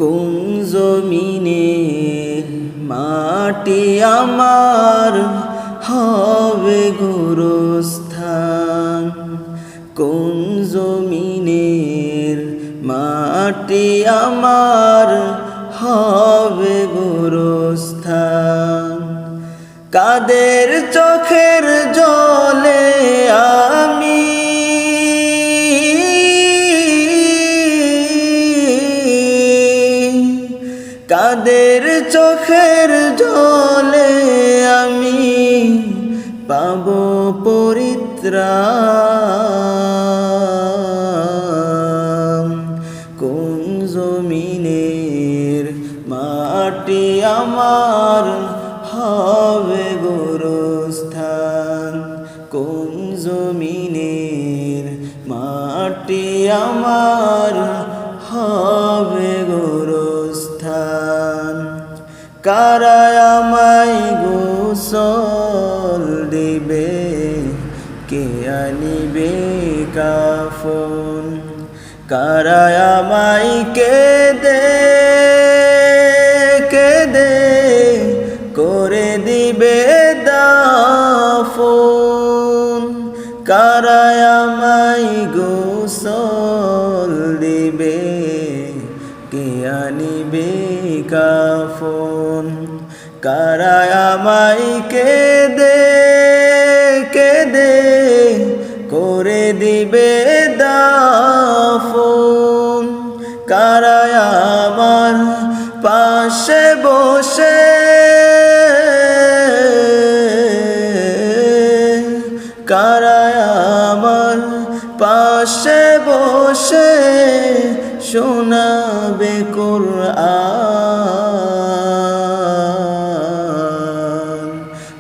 কোন জমিনে মাটি আমার হবে গোরস্থান, কোন জমিনের মাটি আমার হবে গোরস্থান। কাদের চোখের জলে আমি কাদের চোখের জলে আমি পাব পরিত্রাণ। কোন জমিনের মাটি আমার হবে গোরস্থান, কোন জমিনের মাটি আমার হবে গোরস্থান। কারা আমায় গোসল দিবে, কে আনিবে কাফন, কারা আমায় কেঁদে কেঁদে করে দিবে দাফন, কারা আমায় গোসল দিবে, কে আনিবে কাফন, কারা আমায় কেঁদে কেঁদে করে দিবে দাফন, কারা আমার পাশে বসে কারা আমার পাশে বসে শোনাবে কোরআন।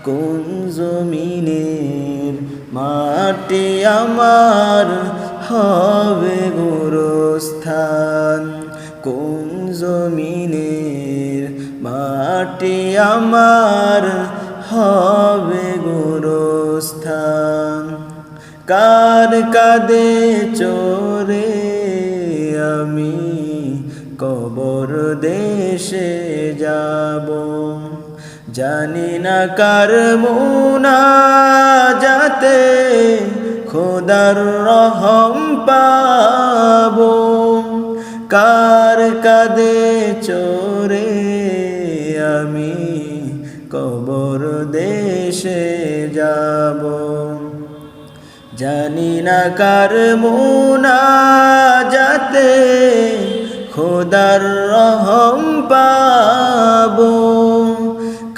কোন জমিনের মাটি আমার হবে গোরস্থান, কোন জমিনের মাটি আমার হবে গোরস্থান। কার কাঁধে চড়ে আমি কবর দেশে যাব, জানি না কার মুনাজাতে খোদার রহম পাবো, কার কাঁধে চড়ে আমি কবর দেশে যাব, জানি না কার মুনাজাতে খোদার রহম পাবো,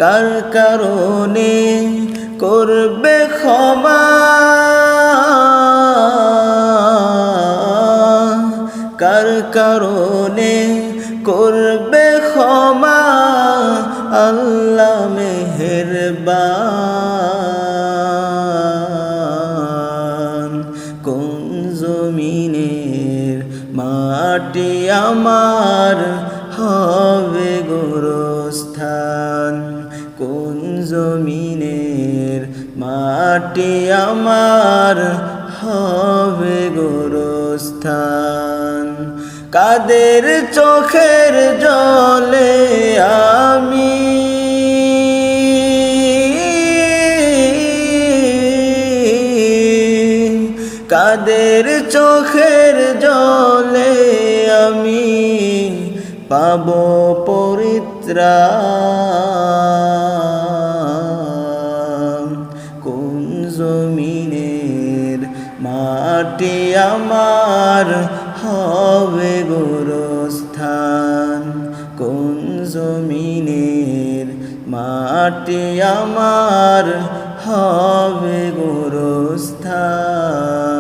কার কারণে করবে ক্ষমা, কার কারণে করবে ক্ষমা আল্লাহ মেহেরবান। কোন জমিনের মাটি আমার হবে গোরস্থান, কোন জমিনের মাটি আমার হবে গোরস্থান। কাদের চোখের জলে আমি কাদের চোখের জলে আমি পাব পরিত্রাণ। কোন জমিনের মাটি আমার হবে গোরস্থান, কোন জমিনের মাটি আমার হবে গোরস্থান।